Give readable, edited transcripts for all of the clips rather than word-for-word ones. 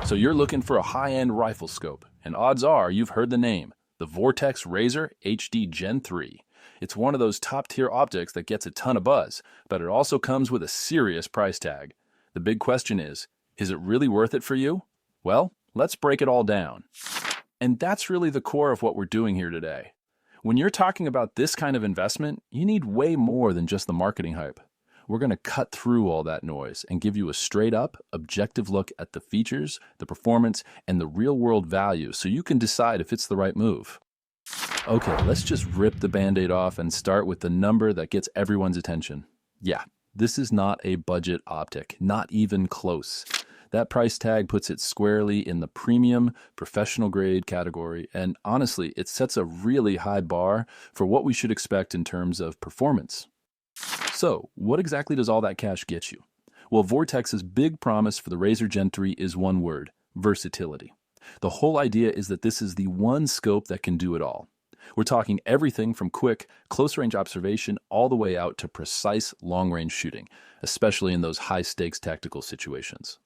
So you're looking for a high-end rifle scope, and odds are you've heard the name, the Vortex Razor HD Gen 3. It's one of those top-tier optics that gets a ton of buzz, but it also comes with a serious price tag. The big question is it really worth it for you? Well, let's break it all down. And that's really the core of what we're doing here today. When you're talking about this kind of investment, you need way more than just the marketing hype. We're going to cut through all that noise and give you a straight-up, objective look at the features, the performance, and the real-world value so you can decide if it's the right move. Okay, let's just rip the Band-Aid off and start with the number that gets everyone's attention. Yeah, this is not a budget optic, not even close. That price tag puts it squarely in the premium, professional-grade category, and honestly, it sets a really high bar for what we should expect in terms of performance. So, what exactly does all that cash get you? Well, Vortex's big promise for the Razor Gen 3 is one word: versatility. The whole idea is that this is the one scope that can do it all. We're talking everything from quick, close-range observation all the way out to precise long-range shooting, especially in those high-stakes tactical situations.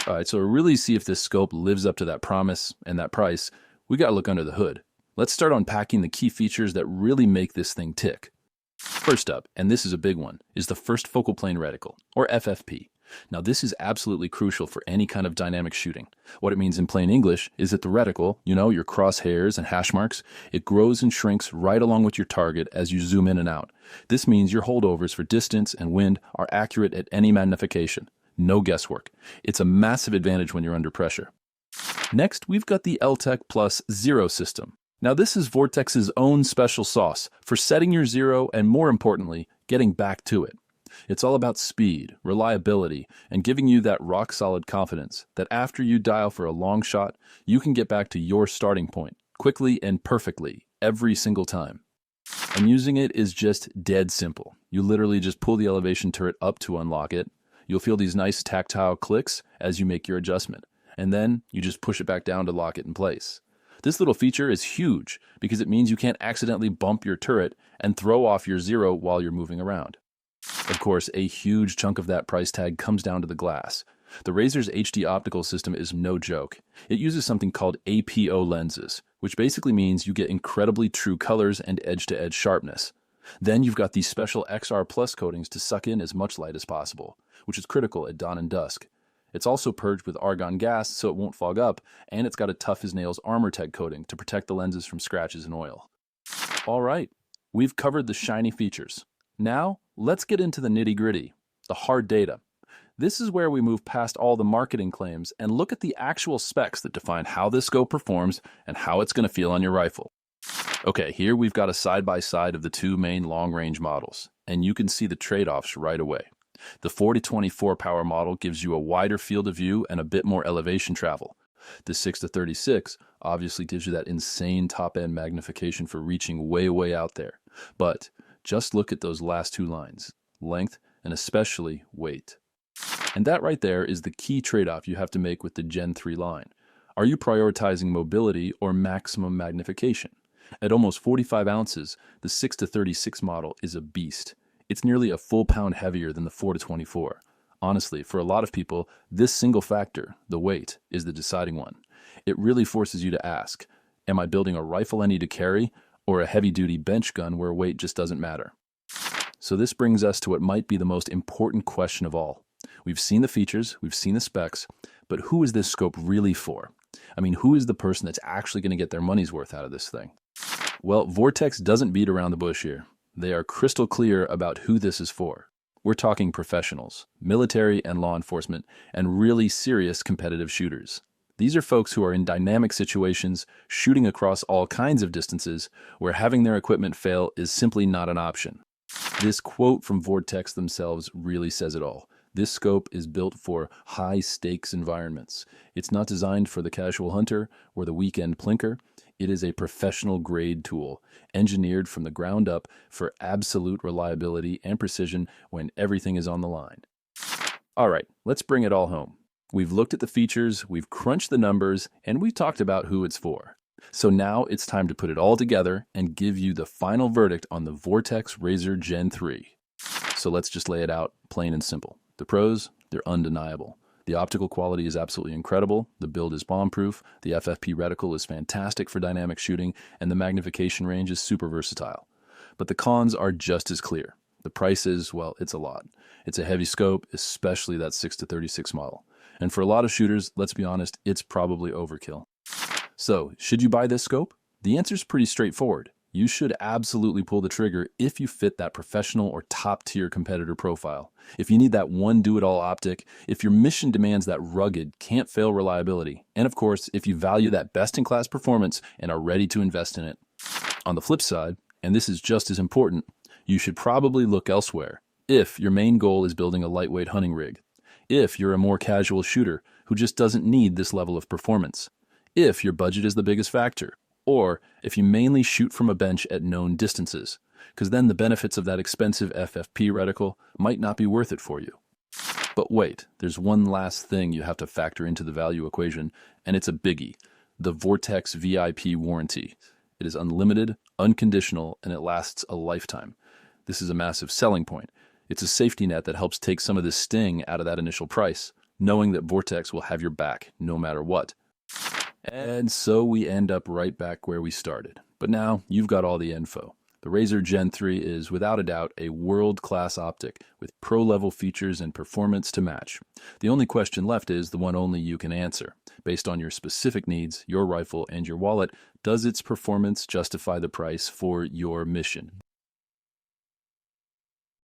All right, so to really see if this scope lives up to that promise and that price, we got to look under the hood. Let's start unpacking the key features that really make this thing tick. First up, and this is a big one, is the first focal plane reticle, or FFP. Now, this is absolutely crucial for any kind of dynamic shooting. What it means in plain English is that the reticle, your crosshairs and hash marks, it grows and shrinks right along with your target as you zoom in and out. This means your holdovers for distance and wind are accurate at any magnification. No guesswork. It's a massive advantage when you're under pressure. Next, we've got the L-Tec Plus Zero system. Now, this is Vortex's own special sauce for setting your zero and, more importantly, getting back to it. It's all about speed, reliability, and giving you that rock-solid confidence that after you dial for a long shot, you can get back to your starting point quickly and perfectly every single time. And using it is just dead simple. You literally just pull the elevation turret up to unlock it. You'll feel these nice tactile clicks as you make your adjustment, and then you just push it back down to lock it in place. This little feature is huge because it means you can't accidentally bump your turret and throw off your zero while you're moving around. Of course, a huge chunk of that price tag comes down to the glass. The Razor's HD optical system is no joke. It uses something called APO lenses, which basically means you get incredibly true colors and edge-to-edge sharpness. Then you've got these special XR Plus coatings to suck in as much light as possible, which is critical at dawn and dusk. It's also purged with argon gas so it won't fog up, and it's got a tough-as-nails ArmorTech coating to protect the lenses from scratches and oil. All right, we've covered the shiny features. Now, let's get into the nitty-gritty, the hard data. This is where we move past all the marketing claims and look at the actual specs that define how this scope performs and how it's going to feel on your rifle. Okay, here we've got a side-by-side of the two main long-range models, and you can see the trade-offs right away. The 40-24 power model gives you a wider field of view and a bit more elevation travel. The 6-36 obviously gives you that insane top-end magnification for reaching way, way out there. But just look at those last two lines, length and especially weight. And that right there is the key trade-off you have to make with the Gen 3 line. Are you prioritizing mobility or maximum magnification? At almost 45 ounces, the 6-36 model is a beast. It's nearly a full pound heavier than the 4-24. Honestly, for a lot of people, this single factor, the weight, is the deciding one. It really forces you to ask, am I building a rifle I need to carry, or a heavy-duty bench gun where weight just doesn't matter? So this brings us to what might be the most important question of all. We've seen the features, we've seen the specs, but who is this scope really for? I mean, who is the person that's actually going to get their money's worth out of this thing? Well, Vortex doesn't beat around the bush here. They are crystal clear about who this is for. We're talking professionals, military and law enforcement, and really serious competitive shooters. These are folks who are in dynamic situations, shooting across all kinds of distances, where having their equipment fail is simply not an option. This quote from Vortex themselves really says it all. This scope is built for high-stakes environments. It's not designed for the casual hunter or the weekend plinker. It is a professional-grade tool, engineered from the ground up for absolute reliability and precision when everything is on the line. All right, let's bring it all home. We've looked at the features, we've crunched the numbers, and we've talked about who it's for. So now it's time to put it all together and give you the final verdict on the Vortex Razor Gen 3. So let's just lay it out plain and simple. The pros, they're undeniable. The optical quality is absolutely incredible, the build is bomb-proof, the FFP reticle is fantastic for dynamic shooting, and the magnification range is super versatile. But the cons are just as clear. The price is, well, it's a lot. It's a heavy scope, especially that 6-36 model. And for a lot of shooters, let's be honest, it's probably overkill. So, should you buy this scope? The answer is pretty straightforward. You should absolutely pull the trigger if you fit that professional or top-tier competitor profile. If you need that one do-it-all optic, if your mission demands that rugged, can't-fail reliability, and of course, if you value that best-in-class performance and are ready to invest in it. On the flip side, and this is just as important, you should probably look elsewhere if your main goal is building a lightweight hunting rig, if you're a more casual shooter who just doesn't need this level of performance, if your budget is the biggest factor, or if you mainly shoot from a bench at known distances, because then the benefits of that expensive FFP reticle might not be worth it for you. But wait, there's one last thing you have to factor into the value equation, and it's a biggie: the Vortex VIP warranty. It is unlimited, unconditional, and it lasts a lifetime. This is a massive selling point. It's a safety net that helps take some of the sting out of that initial price, knowing that Vortex will have your back no matter what. And so we end up right back where we started. But now you've got all the info. The Razor Gen 3 is without a doubt a world-class optic with pro-level features and performance to match. The only question left is the one only you can answer. Based on your specific needs, your rifle, and your wallet, does its performance justify the price for your mission?